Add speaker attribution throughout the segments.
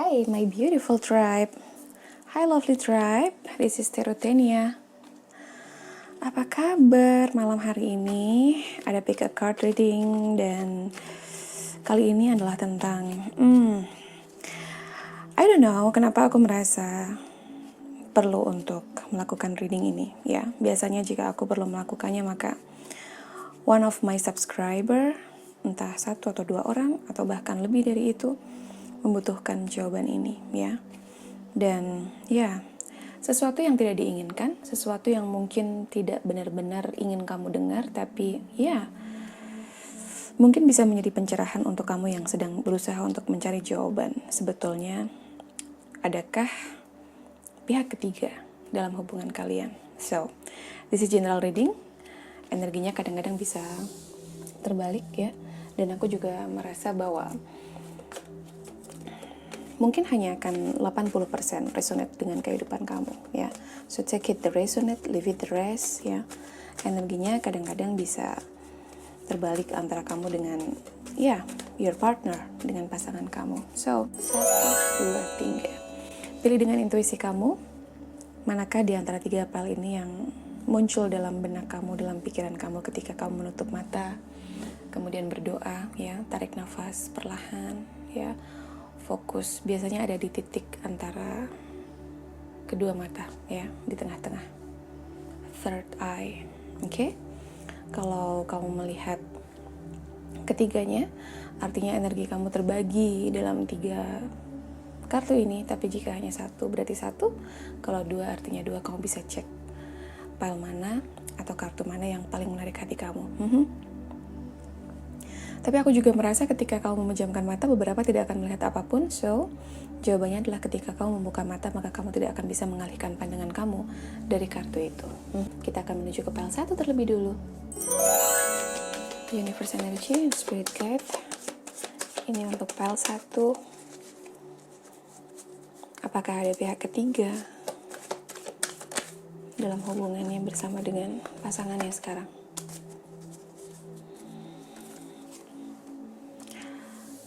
Speaker 1: Hi, my beautiful tribe. Hi, lovely tribe. This is Terutenia. Apa kabar malam hari ini? Ada pick a card reading dan kali ini adalah tentang I don't know kenapa aku merasa perlu untuk melakukan reading ini ya. Biasanya jika aku perlu melakukannya maka one of my subscriber, entah 1 atau 2 orang atau bahkan lebih dari itu, membutuhkan jawaban ini ya. Dan ya, sesuatu yang tidak diinginkan, sesuatu yang mungkin tidak benar-benar ingin kamu dengar, tapi ya mungkin bisa menjadi pencerahan untuk kamu yang sedang berusaha untuk mencari jawaban. Sebetulnya adakah pihak ketiga dalam hubungan kalian? So, this is general reading. Energinya kadang-kadang bisa terbalik ya. Dan aku juga merasa bahwa mungkin hanya akan 80% resonate dengan kehidupan kamu ya. So take it the resonate, leave it the rest ya. Energinya kadang-kadang bisa terbalik antara kamu dengan ya, your partner, dengan pasangan kamu. So 1, 2, 3. Pilih dengan intuisi kamu, manakah di antara 3 hal ini yang muncul dalam benak kamu, dalam pikiran kamu ketika kamu menutup mata, kemudian berdoa ya, tarik nafas perlahan ya. Fokus biasanya ada di titik antara kedua mata ya, di tengah-tengah, third eye. Oke? Kalau kamu melihat ketiganya, artinya energi kamu terbagi dalam 3 kartu ini. Tapi jika hanya 1 berarti 1, kalau 2 artinya 2. Kamu bisa cek pile mana atau kartu mana yang paling menarik hati kamu. Tapi aku juga merasa ketika kamu memejamkan mata, beberapa tidak akan melihat apapun. So, jawabannya adalah ketika kamu membuka mata, maka kamu tidak akan bisa mengalihkan pandangan kamu dari kartu itu. Kita akan menuju ke pile 1 terlebih dulu. Universe Energy, Spirit Guide. Ini untuk pile 1. Apakah ada pihak ketiga dalam hubungannya bersama dengan pasangannya sekarang?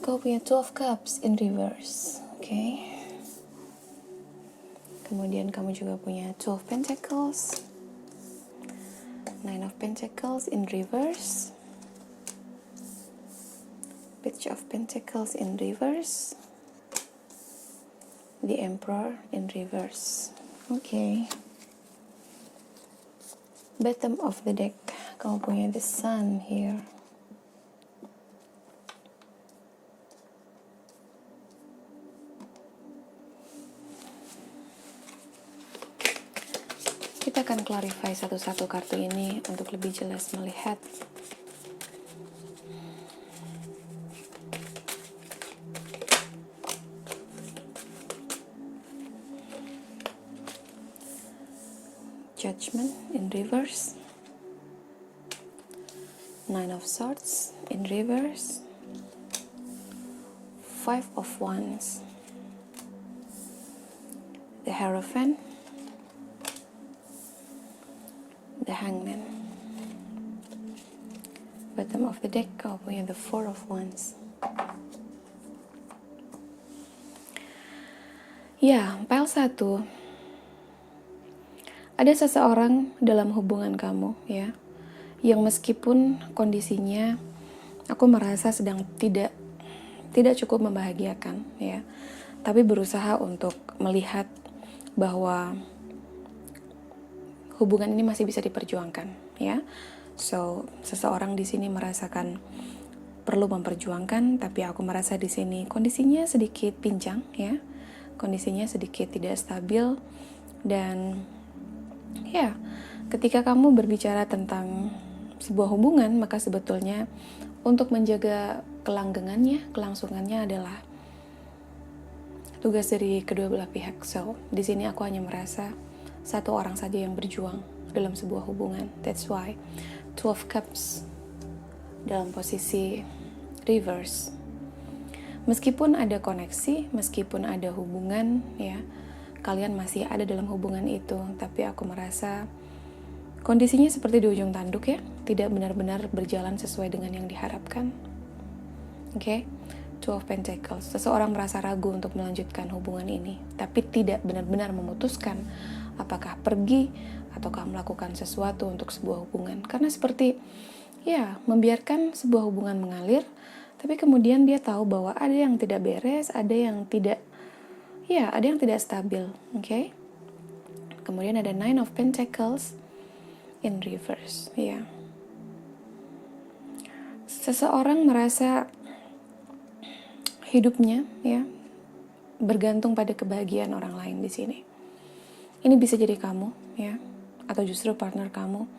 Speaker 1: Kau punya 2 of Cups in reverse, oke. Kemudian kamu juga punya 2 of Pentacles, 9 of Pentacles in reverse, Page of Pentacles in reverse, the Emperor in reverse, oke. Bottom of the deck, kamu punya the Sun here. Kita akan clarify satu-satu kartu ini untuk lebih jelas melihat Judgment in reverse, 9 of Swords in reverse, 5 of Wands, the Hierophant, the Hangman. Bottom of the deck, kau punya the 4 of Wands. Ya, pile 1. Ada seseorang dalam hubungan kamu ya, yang meskipun kondisinya aku merasa sedang tidak cukup membahagiakan ya, tapi berusaha untuk melihat bahwa hubungan ini masih bisa diperjuangkan ya. So, seseorang di sini merasakan perlu memperjuangkan, tapi aku merasa di sini kondisinya sedikit pincang ya. Kondisinya sedikit tidak stabil. Dan ya, ketika kamu berbicara tentang sebuah hubungan, maka sebetulnya untuk menjaga kelanggengannya, kelangsungannya adalah tugas dari kedua belah pihak. So, di sini aku hanya merasa 1 orang saja yang berjuang dalam sebuah hubungan. That's why 2 of Cups dalam posisi reverse. Meskipun ada koneksi, meskipun ada hubungan ya, kalian masih ada dalam hubungan itu, tapi aku merasa kondisinya seperti di ujung tanduk ya, tidak benar-benar berjalan sesuai dengan yang diharapkan. Oke. Two of Pentacles. Seseorang merasa ragu untuk melanjutkan hubungan ini, tapi tidak benar-benar memutuskan apakah pergi ataukah melakukan sesuatu untuk sebuah hubungan. Karena seperti membiarkan sebuah hubungan mengalir, tapi kemudian dia tahu bahwa ada yang tidak beres, ada yang tidak stabil, oke? Kemudian ada Nine of Pentacles in reverse, Seseorang merasa hidupnya bergantung pada kebahagiaan orang lain di sini. Ini bisa jadi kamu atau justru partner kamu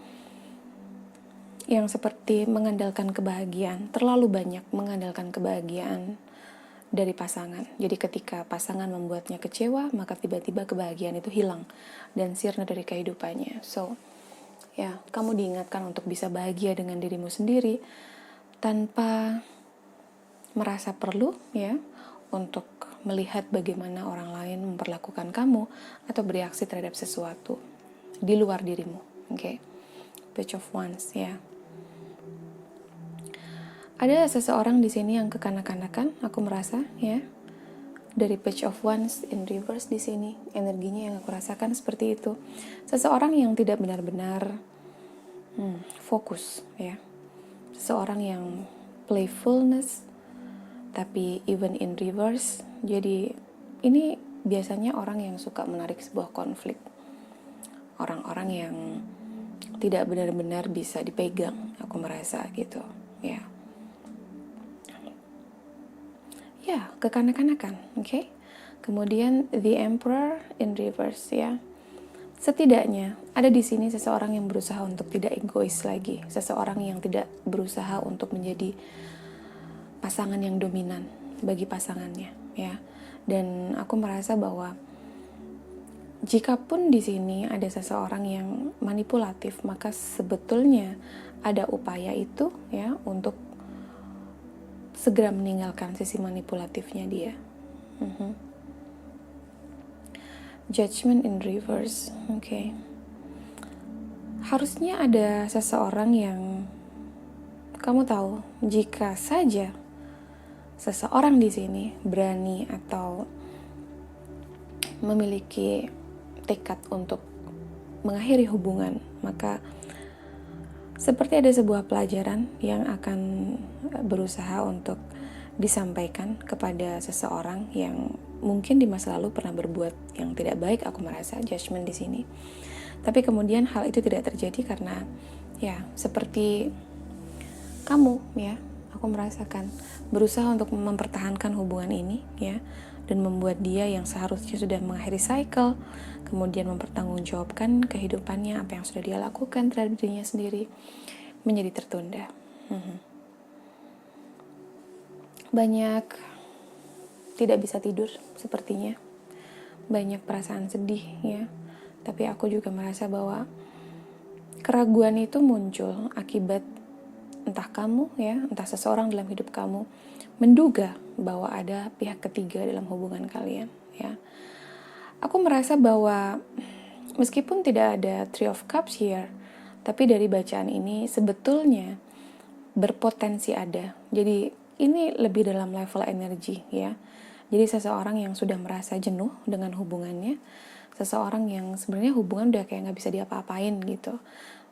Speaker 1: yang seperti mengandalkan kebahagiaan, terlalu banyak mengandalkan kebahagiaan dari pasangan. Jadi ketika pasangan membuatnya kecewa, maka tiba-tiba kebahagiaan itu hilang dan sirna dari kehidupannya. So, kamu diingatkan untuk bisa bahagia dengan dirimu sendiri tanpa merasa perlu untuk melihat bagaimana orang lain memperlakukan kamu atau bereaksi terhadap sesuatu di luar dirimu, oke? Page of Wands, Ada seseorang di sini yang kekanak-kanakan, aku merasa, dari Page of Wands in reverse di sini, energinya yang aku rasakan seperti itu. Seseorang yang tidak benar-benar fokus, Seseorang yang playfulness, tapi even in reverse. Jadi ini biasanya orang yang suka menarik sebuah konflik. Orang-orang yang tidak benar-benar bisa dipegang, aku merasa gitu, kekanak-kanakan, oke? Kemudian the Emperor in reverse, Setidaknya ada di sini seseorang yang berusaha untuk tidak egois lagi, seseorang yang tidak berusaha untuk menjadi pasangan yang dominan bagi pasangannya, Dan aku merasa bahwa jikapun di sini ada seseorang yang manipulatif, maka sebetulnya ada upaya itu untuk segera meninggalkan sisi manipulatifnya dia. Judgment in reverse, oke. Harusnya ada seseorang yang kamu tahu, jika saja seseorang di sini berani atau memiliki tekad untuk mengakhiri hubungan, maka seperti ada sebuah pelajaran yang akan berusaha untuk disampaikan kepada seseorang yang mungkin di masa lalu pernah berbuat yang tidak baik, aku merasa judgment di sini. Tapi kemudian hal itu tidak terjadi karena seperti kamu, aku merasakan berusaha untuk mempertahankan hubungan ini, dan membuat dia yang seharusnya sudah mengakhiri cycle, kemudian mempertanggungjawabkan kehidupannya, apa yang sudah dia lakukan terhadap dirinya sendiri, menjadi tertunda. Banyak tidak bisa tidur sepertinya, banyak perasaan sedih, tapi aku juga merasa bahwa keraguan itu muncul akibat entah kamu, entah seseorang dalam hidup kamu menduga bahwa ada pihak ketiga dalam hubungan kalian, Aku merasa bahwa meskipun tidak ada Three of Cups here, tapi dari bacaan ini sebetulnya berpotensi ada. Jadi ini lebih dalam level energi, Jadi seseorang yang sudah merasa jenuh dengan hubungannya, seseorang yang sebenarnya hubungan udah kayak nggak bisa diapa-apain gitu.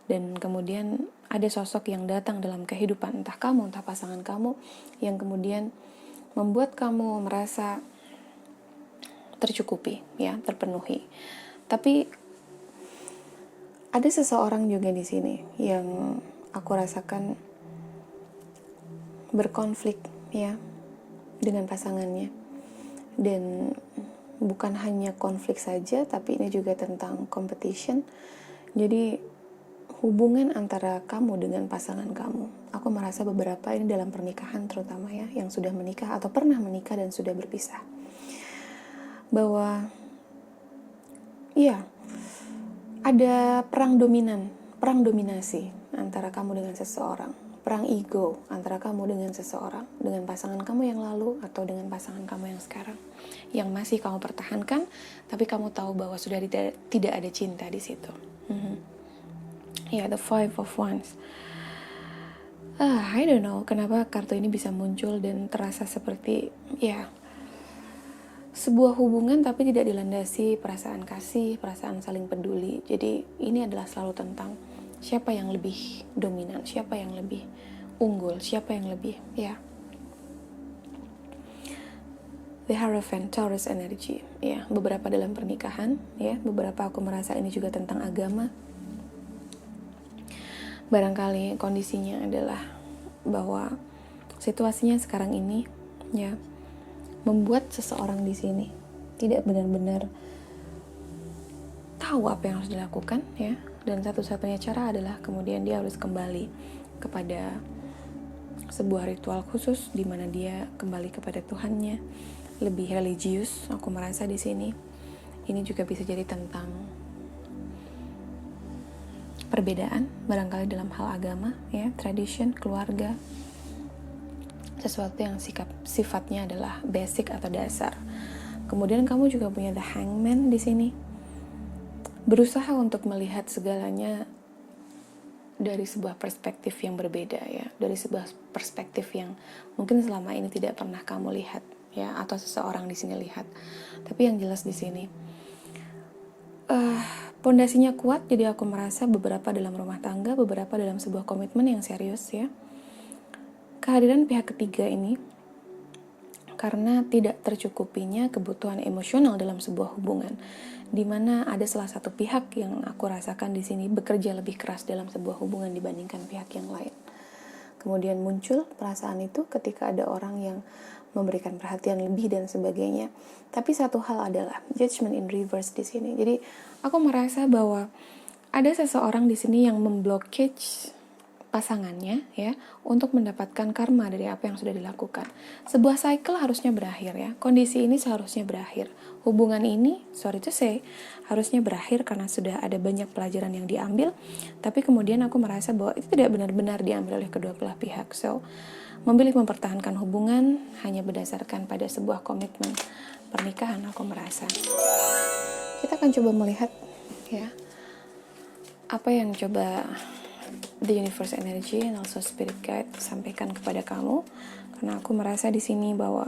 Speaker 1: Dan kemudian ada sosok yang datang dalam kehidupan, entah kamu, entah pasangan kamu, yang kemudian membuat kamu merasa tercukupi, terpenuhi. Tapi ada seseorang juga di sini yang aku rasakan berkonflik, dengan pasangannya. Dan bukan hanya konflik saja, tapi ini juga tentang competition. Jadi hubungan antara kamu dengan pasangan kamu, aku merasa beberapa ini dalam pernikahan terutama, yang sudah menikah atau pernah menikah dan sudah berpisah, bahwa ada perang dominasi antara kamu dengan seseorang, perang ego antara kamu dengan seseorang, dengan pasangan kamu yang lalu atau dengan pasangan kamu yang sekarang, yang masih kamu pertahankan, tapi kamu tahu bahwa sudah tidak ada cinta di situ. The Five of Wands. I don't know kenapa kartu ini bisa muncul dan terasa seperti sebuah hubungan tapi tidak dilandasi perasaan kasih, perasaan saling peduli. Jadi ini adalah selalu tentang siapa yang lebih dominan, siapa yang lebih unggul, siapa yang lebih The Hierophant, Taurus energy, beberapa dalam pernikahan, beberapa aku merasa ini juga tentang agama. Barangkali kondisinya adalah bahwa situasinya sekarang ini membuat seseorang di sini tidak benar-benar tahu apa yang harus dilakukan, dan satu-satunya cara adalah kemudian dia harus kembali kepada sebuah ritual khusus di mana dia kembali kepada Tuhannya, lebih religius. Aku merasa di sini ini juga bisa jadi tentang perbedaan barangkali dalam hal agama, tradition, keluarga, sesuatu yang sifatnya adalah basic atau dasar. Kemudian kamu juga punya the Hangman di sini, berusaha untuk melihat segalanya dari sebuah perspektif yang berbeda, dari sebuah perspektif yang mungkin selama ini tidak pernah kamu lihat, atau seseorang di sini lihat. Tapi yang jelas di sini pondasinya kuat, jadi aku merasa beberapa dalam rumah tangga, beberapa dalam sebuah komitmen yang serius, Kehadiran pihak ketiga ini karena tidak tercukupinya kebutuhan emosional dalam sebuah hubungan, di mana ada salah satu pihak yang aku rasakan di sini bekerja lebih keras dalam sebuah hubungan dibandingkan pihak yang lain. Kemudian muncul perasaan itu ketika ada orang yang memberikan perhatian lebih dan sebagainya. Tapi satu hal adalah judgment in reverse di sini. Jadi aku merasa bahwa ada seseorang di sini yang memblokage pasangannya, untuk mendapatkan karma dari apa yang sudah dilakukan. Sebuah cycle harusnya berakhir, Kondisi ini seharusnya berakhir. Hubungan ini, sorry to say, harusnya berakhir karena sudah ada banyak pelajaran yang diambil. Tapi kemudian aku merasa bahwa itu tidak benar-benar diambil oleh kedua belah pihak. So, memilih mempertahankan hubungan hanya berdasarkan pada sebuah komitmen pernikahan, aku merasa. Kita akan coba melihat, apa yang coba the universe energy and also spirit guide sampaikan kepada kamu, karena aku merasa di sini bahwa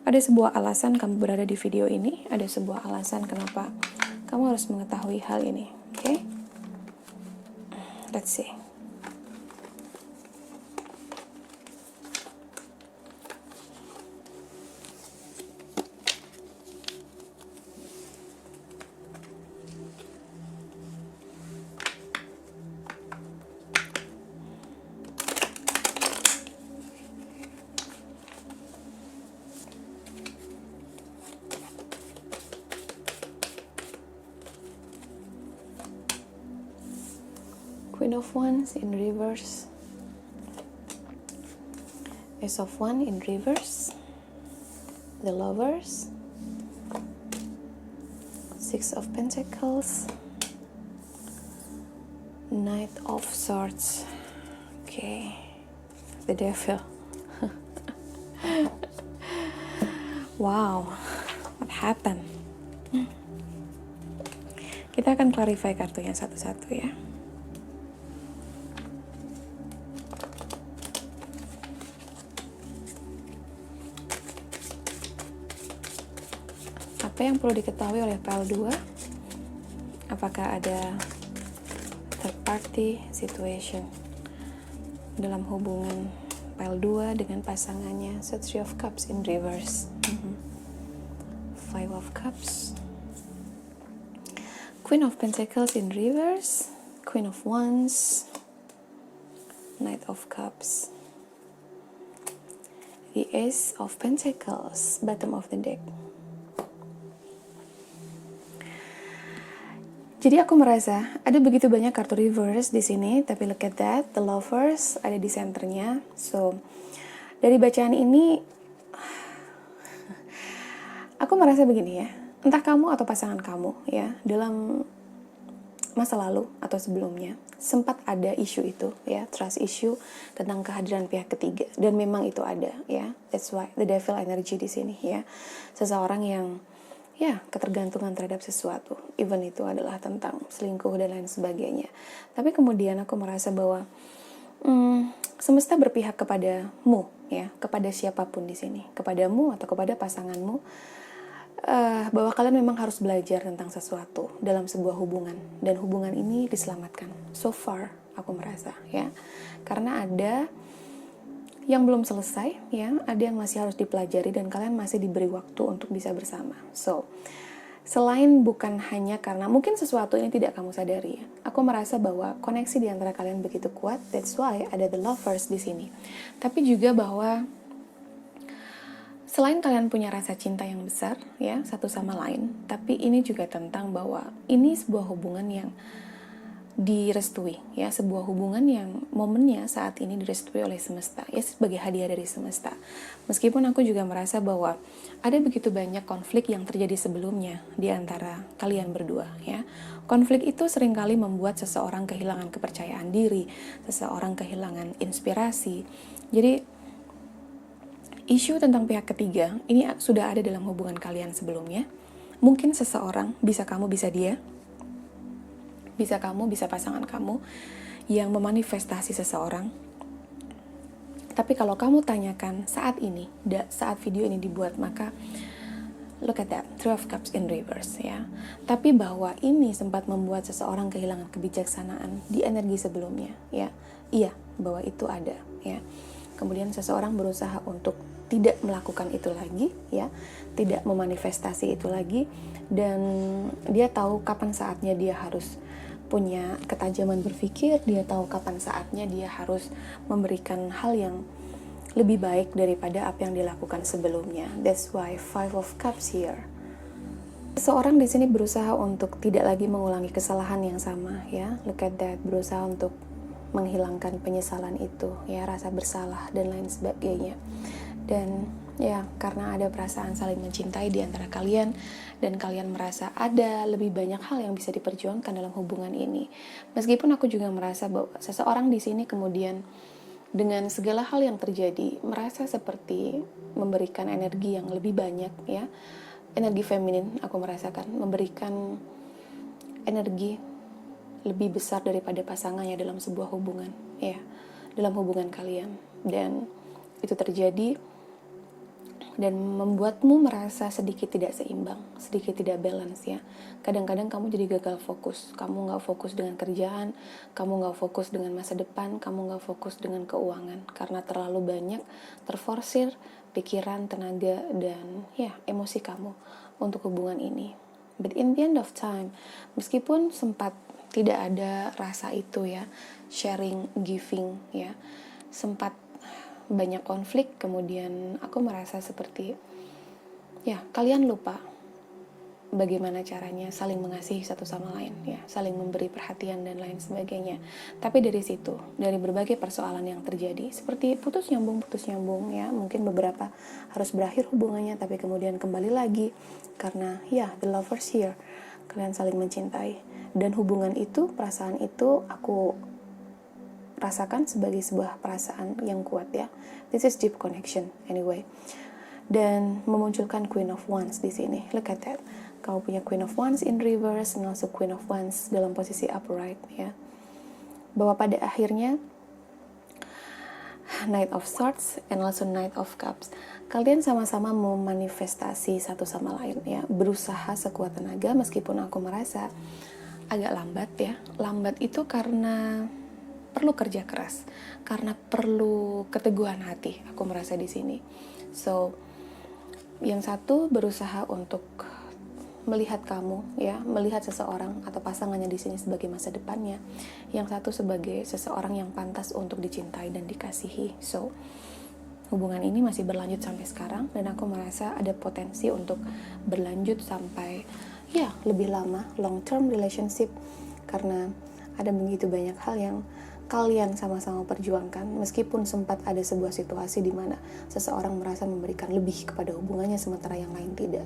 Speaker 1: ada sebuah alasan kamu berada di video ini, ada sebuah alasan kenapa kamu harus mengetahui hal ini. Okay? Let's see. Queen of Wands in reverse, Ace of Wands in reverse, the Lovers, Six of Pentacles, Knight of Swords, okay, the Devil. Wow, what happened? Kita akan clarify kartunya satu-satu, ya. Apa yang perlu diketahui oleh PL2? Apakah ada third party situation dalam hubungan PL2 dengan pasangannya? So, Three of Cups in reverse, Five of Cups, Queen of Pentacles in reverse, Queen of Wands, Knight of Cups, the Ace of Pentacles, bottom of the deck. Jadi aku merasa ada begitu banyak kartu reverse di sini, tapi look at that, the Lovers ada di senternya. So, dari bacaan ini, aku merasa begini, entah kamu atau pasangan kamu, dalam masa lalu atau sebelumnya sempat ada isu itu, trust issue tentang kehadiran pihak ketiga, dan memang itu ada, that's why the Devil energy di sini, seseorang yang ketergantungan terhadap sesuatu, even itu adalah tentang selingkuh dan lain sebagainya. Tapi kemudian aku merasa bahwa semesta berpihak kepadamu, ya, kepada siapapun di sini, kepadamu atau kepada pasanganmu, bahwa kalian memang harus belajar tentang sesuatu dalam sebuah hubungan, dan hubungan ini diselamatkan. So far, aku merasa, ya, karena ada yang belum selesai, ya, ada yang masih harus dipelajari dan kalian masih diberi waktu untuk bisa bersama. So, selain bukan hanya karena mungkin sesuatu ini tidak kamu sadari, ya, aku merasa bahwa koneksi di antara kalian begitu kuat. That's why ada the lovers di sini. Tapi juga bahwa selain kalian punya rasa cinta yang besar, ya, satu sama lain, tapi ini juga tentang bahwa ini sebuah hubungan yang direstui, ya, sebuah hubungan yang momennya saat ini direstui oleh semesta, ya, sebagai hadiah dari semesta. Meskipun aku juga merasa bahwa ada begitu banyak konflik yang terjadi sebelumnya di antara kalian berdua, ya. Konflik itu seringkali membuat seseorang kehilangan kepercayaan diri, seseorang kehilangan inspirasi. Jadi isu tentang pihak ketiga ini sudah ada dalam hubungan kalian sebelumnya. Mungkin seseorang, bisa kamu, bisa dia, bisa kamu, bisa pasangan kamu yang memanifestasi seseorang. Tapi kalau kamu tanyakan saat ini, saat video ini dibuat, maka look at that, Three of Cups in reverse, ya. Tapi bahwa ini sempat membuat seseorang kehilangan kebijaksanaan di energi sebelumnya, ya. Iya, bahwa itu ada, ya. Kemudian seseorang berusaha untuk tidak melakukan itu lagi, ya, tidak memanifestasi itu lagi, dan dia tahu kapan saatnya dia harus punya ketajaman berpikir, dia tahu kapan saatnya dia harus memberikan hal yang lebih baik daripada apa yang dilakukan sebelumnya. That's why Five of Cups here. Seseorang di sini berusaha untuk tidak lagi mengulangi kesalahan yang sama, ya. Look at that, berusaha untuk menghilangkan penyesalan itu, ya, rasa bersalah dan lain sebagainya. Dan ya, karena ada perasaan saling mencintai di antara kalian, dan kalian merasa ada lebih banyak hal yang bisa diperjuangkan dalam hubungan ini. Meskipun aku juga merasa bahwa seseorang di sini kemudian dengan segala hal yang terjadi merasa seperti memberikan energi yang lebih banyak, ya. Energi feminin aku merasakan memberikan energi lebih besar daripada pasangannya dalam sebuah hubungan, ya, dalam hubungan kalian. Dan itu terjadi dan membuatmu merasa sedikit tidak seimbang, sedikit tidak balance, ya. Kadang-kadang kamu jadi gagal fokus, kamu gak fokus dengan kerjaan, kamu gak fokus dengan masa depan, kamu gak fokus dengan keuangan, karena terlalu banyak terforsir pikiran, tenaga, dan ya, emosi kamu untuk hubungan ini. But in the end of time, meskipun sempat tidak ada rasa itu, ya, sharing, giving, ya, sempat banyak konflik, kemudian aku merasa seperti, ya, kalian lupa bagaimana caranya saling mengasihi satu sama lain, ya, saling memberi perhatian dan lain sebagainya. Tapi dari situ, dari berbagai persoalan yang terjadi, seperti putus nyambung, ya, mungkin beberapa harus berakhir hubungannya, tapi kemudian kembali lagi, karena, ya, the lovers here, kalian saling mencintai, dan hubungan itu, perasaan itu, aku rasakan sebagai sebuah perasaan yang kuat, ya. This is deep connection anyway. Dan memunculkan Queen of Wands di sini. Look at that. Kamu punya Queen of Wands in reverse and also Queen of Wands dalam posisi upright, ya. Bahwa pada akhirnya Knight of Swords and also Knight of Cups, kalian sama-sama memanifestasi satu sama lain, ya. Berusaha sekuat tenaga, meskipun aku merasa agak lambat, ya. Lambat itu karena perlu kerja keras, karena perlu keteguhan hati, aku merasa di sini. So, yang satu berusaha untuk melihat kamu, ya, melihat seseorang atau pasangannya di sini sebagai masa depannya. Yang satu sebagai seseorang yang pantas untuk dicintai dan dikasihi. So, hubungan ini masih berlanjut sampai sekarang, dan aku merasa ada potensi untuk berlanjut sampai, ya, lebih lama, long term relationship, karena ada begitu banyak hal yang kalian sama-sama perjuangkan, meskipun sempat ada sebuah situasi di mana seseorang merasa memberikan lebih kepada hubungannya sementara yang lain tidak.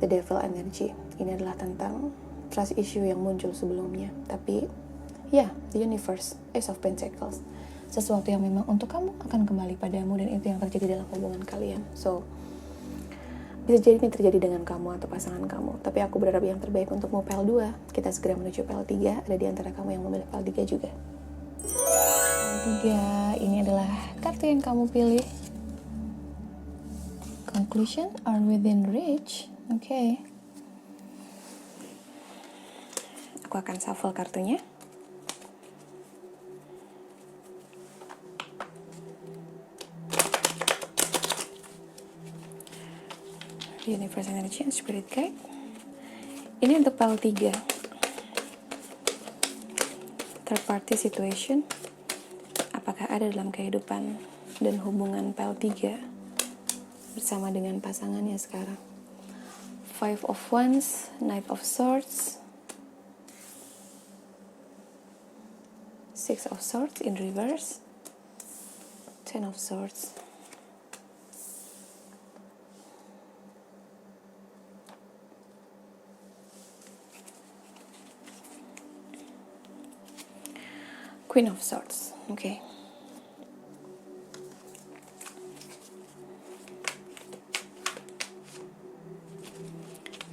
Speaker 1: The devil energy, ini adalah tentang trust issue yang muncul sebelumnya. Tapi ya, the universe, Ace of Pentacles, sesuatu yang memang untuk kamu akan kembali padamu, dan itu yang terjadi dalam hubungan kalian. So, bisa jadi ini terjadi dengan kamu atau pasangan kamu, tapi aku berharap yang terbaik untukmu PL2. Kita segera menuju PL3, ada di antara kamu yang memilih PL3 juga. ketiga, ini adalah kartu yang kamu pilih. Conclusion are within reach. Oke. Aku akan shuffle kartunya. Universe Energy and Spirit Guide. Ini untuk pile 3. Third party situation. Apakah ada dalam kehidupan dan hubungan pile 3 bersama dengan pasangannya sekarang? Five of Wands, Knight of Swords, Six of Swords in reverse, Ten of Swords. Queen of Swords. Oke.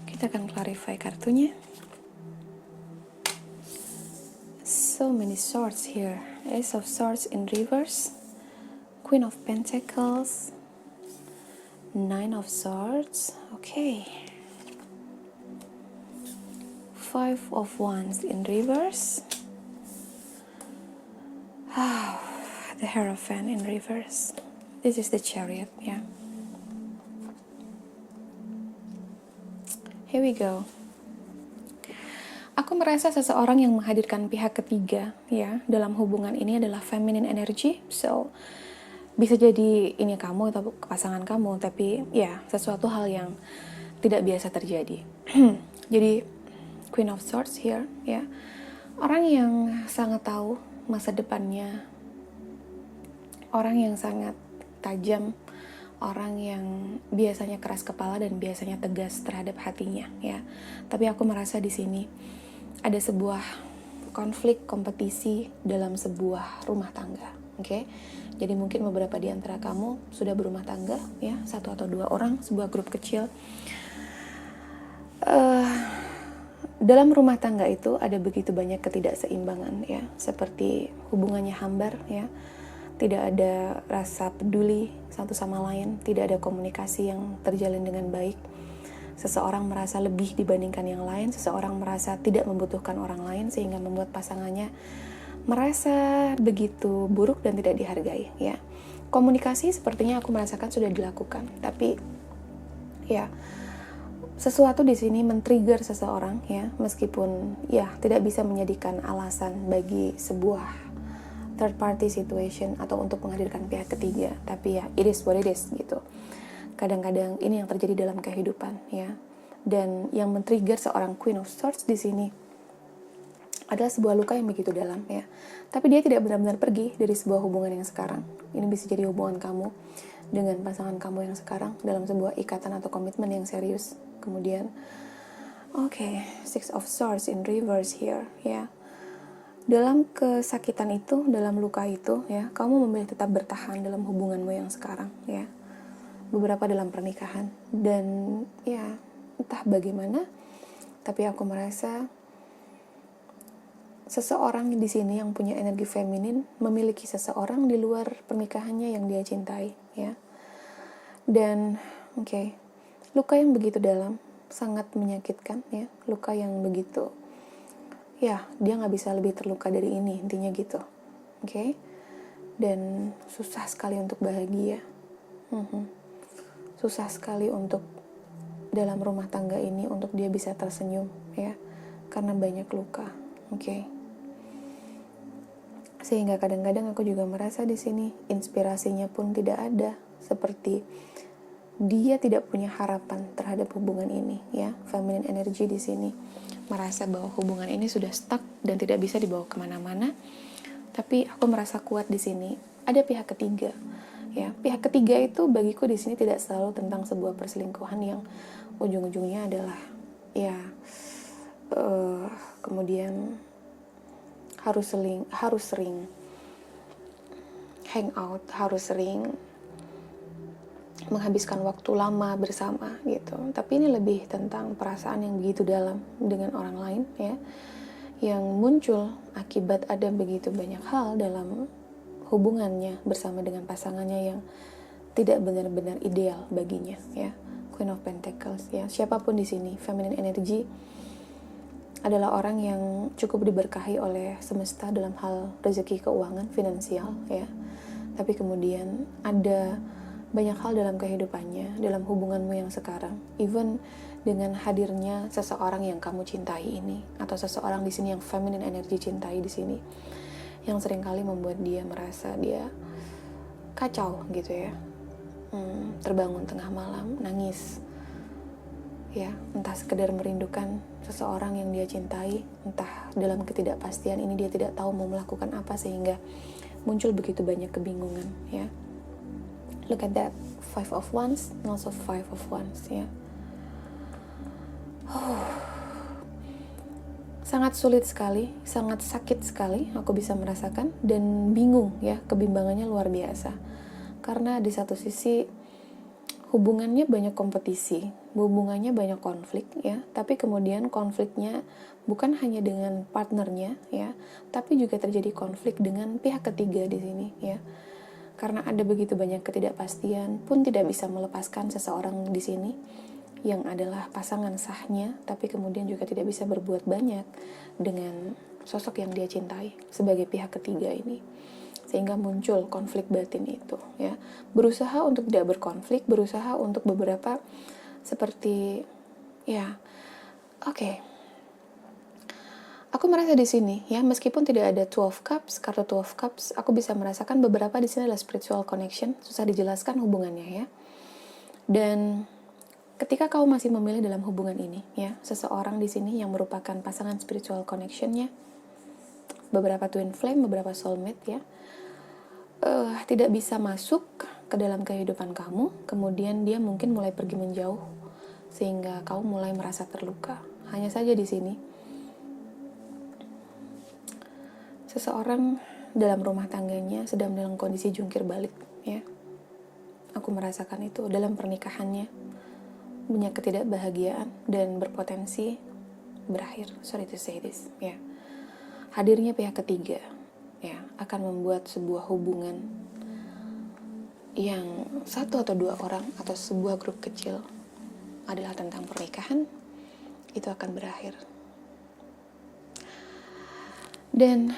Speaker 1: Kita akan clarify kartunya. So many swords here. Ace of Swords in reverse, Queen of Pentacles, Nine of Swords. Okay. Five of Wands in reverse. The Hierophant in reverse. This is the Chariot, yeah. Here we go. Aku merasa seseorang yang menghadirkan pihak ketiga, ya, dalam hubungan ini adalah feminine energy. So, bisa jadi ini kamu atau pasangan kamu, tapi ya, sesuatu hal yang tidak biasa terjadi. Jadi, Queen of Swords here, ya. Orang yang sangat tahu masa depannya, orang yang sangat tajam, orang yang biasanya keras kepala dan biasanya tegas terhadap hatinya, ya. Tapi aku merasa di sini ada sebuah konflik kompetisi dalam sebuah rumah tangga, oke? Jadi mungkin beberapa di antara kamu sudah berumah tangga, ya, 1 atau 2 orang, sebuah grup kecil. Dalam rumah tangga itu ada begitu banyak ketidakseimbangan, ya, seperti hubungannya hambar, ya. Tidak ada rasa peduli satu sama lain, tidak ada komunikasi yang terjalin dengan baik. Seseorang merasa lebih dibandingkan yang lain, seseorang merasa tidak membutuhkan orang lain sehingga membuat pasangannya merasa begitu buruk dan tidak dihargai, ya. Komunikasi sepertinya aku merasakan sudah dilakukan, tapi ya sesuatu di sini men-trigger seseorang, ya, meskipun ya tidak bisa menjadikan alasan bagi sebuah third party situation atau untuk menghadirkan pihak ketiga, tapi ya it is what it is gitu. Kadang-kadang ini yang terjadi dalam kehidupan, ya. Dan yang men-trigger seorang Queen of Swords di sini adalah sebuah luka yang begitu dalam, ya. Tapi dia tidak benar-benar pergi dari sebuah hubungan yang sekarang. Ini bisa jadi hubungan kamu dengan pasangan kamu yang sekarang dalam sebuah ikatan atau komitmen yang serius. Kemudian, Six of Swords in reverse here, ya. Dalam kesakitan itu, dalam luka itu, ya, kamu memilih tetap bertahan dalam hubunganmu yang sekarang, ya. Beberapa dalam pernikahan, dan ya, entah bagaimana, tapi aku merasa seseorang di sini yang punya energi feminin memiliki seseorang di luar pernikahannya yang dia cintai, ya. Dan, luka yang begitu dalam, sangat menyakitkan, ya. Luka yang begitu, ya, dia nggak bisa lebih terluka dari ini, intinya gitu, dan susah sekali untuk bahagia, susah sekali untuk dalam rumah tangga ini untuk dia bisa tersenyum, ya, karena banyak luka, sehingga kadang-kadang aku juga merasa di sini inspirasinya pun tidak ada, seperti dia tidak punya harapan terhadap hubungan ini, ya. Feminine energy di sini merasa bahwa hubungan ini sudah stuck dan tidak bisa dibawa kemana-mana. Tapi aku merasa kuat di sini. Ada pihak ketiga, ya. Pihak ketiga itu bagiku di sini tidak selalu tentang sebuah perselingkuhan yang ujung-ujungnya adalah, ya, kemudian harus sering hang out, harus sering menghabiskan waktu lama bersama gitu. Tapi ini lebih tentang perasaan yang begitu dalam dengan orang lain, ya, yang muncul akibat ada begitu banyak hal dalam hubungannya bersama dengan pasangannya yang tidak benar-benar ideal baginya, ya. Queen of Pentacles, ya. Siapapun di sini, feminine energy adalah orang yang cukup diberkahi oleh semesta dalam hal rezeki, keuangan, finansial, ya. Tapi kemudian ada banyak hal dalam kehidupannya, dalam hubunganmu yang sekarang, even dengan hadirnya seseorang yang kamu cintai ini, atau seseorang di sini yang feminine energy cintai di sini, yang seringkali membuat dia merasa dia kacau gitu ya. Terbangun tengah malam, nangis, ya, entah sekedar merindukan seseorang yang dia cintai, entah dalam ketidakpastian ini dia tidak tahu mau melakukan apa sehingga muncul begitu banyak kebingungan, ya. Look at that, 5 of Wands, and also 5 of Wands, ya. Sangat sulit sekali, sangat sakit sekali aku bisa merasakan, dan bingung, ya, kebimbangannya luar biasa. Karena di satu sisi hubungannya banyak kompetisi, hubungannya banyak konflik, ya, tapi kemudian konfliknya bukan hanya dengan partnernya, ya, tapi juga terjadi konflik dengan pihak ketiga di sini, ya. Karena ada begitu banyak ketidakpastian, pun tidak bisa melepaskan seseorang di sini yang adalah pasangan sahnya, tapi kemudian juga tidak bisa berbuat banyak dengan sosok yang dia cintai sebagai pihak ketiga ini. Sehingga muncul konflik batin itu, ya. Berusaha untuk tidak berkonflik, berusaha untuk beberapa seperti, ya, oke. Aku merasa di sini, ya, meskipun tidak ada 12 Cups, kartu 12 Cups, aku bisa merasakan beberapa di sini adalah spiritual connection, susah dijelaskan hubungannya, ya. Dan ketika kau masih memilih dalam hubungan ini, ya, seseorang di sini yang merupakan pasangan spiritual connection-nya, beberapa twin flame, beberapa soulmate, ya, tidak bisa masuk ke dalam kehidupan kamu, kemudian dia mungkin mulai pergi menjauh, sehingga kau mulai merasa terluka. Hanya saja di sini, seseorang dalam rumah tangganya sedang dalam kondisi jungkir balik, ya. Aku merasakan itu dalam pernikahannya, banyak ketidakbahagiaan dan berpotensi berakhir. Sorry to say this, ya. Hadirnya pihak ketiga, ya, akan membuat sebuah hubungan yang satu atau dua orang atau sebuah grup kecil adalah tentang pernikahan, itu akan berakhir. Dan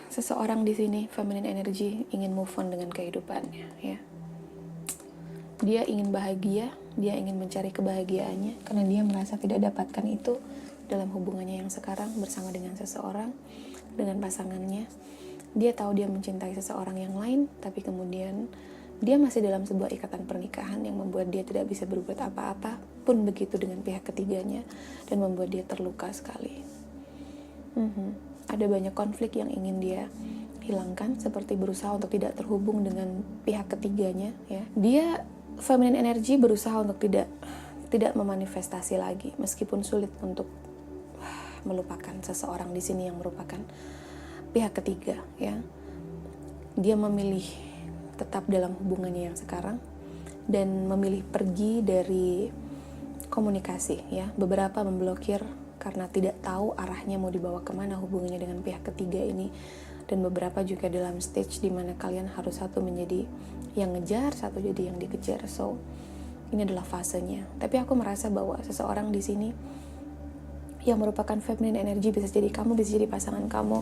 Speaker 1: seseorang di sini, feminine energy, ingin move on dengan kehidupannya, ya. Dia ingin bahagia, dia ingin mencari kebahagiaannya, karena dia merasa tidak dapatkan itu dalam hubungannya yang sekarang bersama dengan seseorang, dengan pasangannya. Dia tahu dia mencintai seseorang yang lain, tapi kemudian dia masih dalam sebuah ikatan pernikahan yang membuat dia tidak bisa berbuat apa-apa, pun begitu dengan pihak ketiganya, dan membuat dia terluka sekali. Ada banyak konflik yang ingin dia hilangkan, seperti berusaha untuk tidak terhubung dengan pihak ketiganya, ya. Dia feminine energy berusaha untuk tidak memanifestasi lagi, meskipun sulit untuk melupakan seseorang di sini yang merupakan pihak ketiga, ya. Dia memilih tetap dalam hubungannya yang sekarang dan memilih pergi dari komunikasi, ya. Beberapa memblokir karena tidak tahu arahnya mau dibawa kemana hubungannya dengan pihak ketiga ini, dan beberapa juga dalam stage dimana kalian harus satu menjadi yang ngejar, satu jadi yang dikejar. So ini adalah fasenya. Tapi aku merasa bahwa seseorang di sini yang merupakan feminine energy, bisa jadi kamu, bisa jadi pasangan kamu,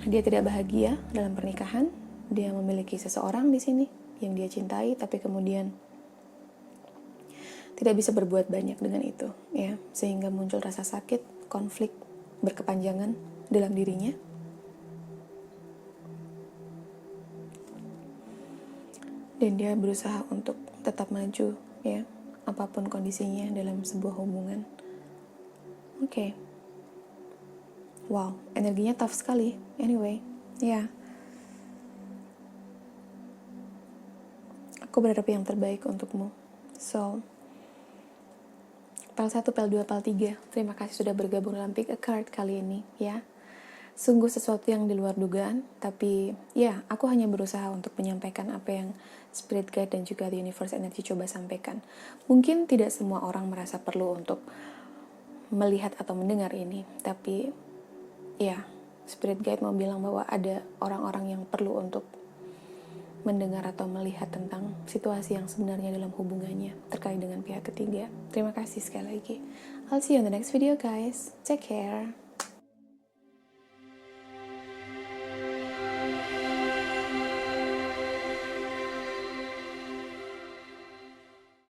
Speaker 1: dia tidak bahagia dalam pernikahan. Dia memiliki seseorang di sini yang dia cintai, tapi kemudian tidak bisa berbuat banyak dengan itu, ya, sehingga muncul rasa sakit, konflik berkepanjangan dalam dirinya. Dan dia berusaha untuk tetap maju, ya, apapun kondisinya dalam sebuah hubungan. Oke. Wow, energinya tough sekali. Anyway, ya. Aku berharap yang terbaik untukmu. So, PEL 1, PEL 2, PEL 3, terima kasih sudah bergabung dalam Pick a Card kali ini, ya. Sungguh sesuatu yang di luar dugaan, tapi ya, aku hanya berusaha untuk menyampaikan apa yang Spirit Guide dan juga The Universe Energy coba sampaikan. Mungkin tidak semua orang merasa perlu untuk melihat atau mendengar ini, tapi ya, spirit guide mau bilang bahwa ada orang-orang yang perlu untuk mendengar atau melihat tentang situasi yang sebenarnya dalam hubungannya terkait dengan pihak ketiga. Terima kasih sekali lagi. I'll see you in the next video guys. Take care.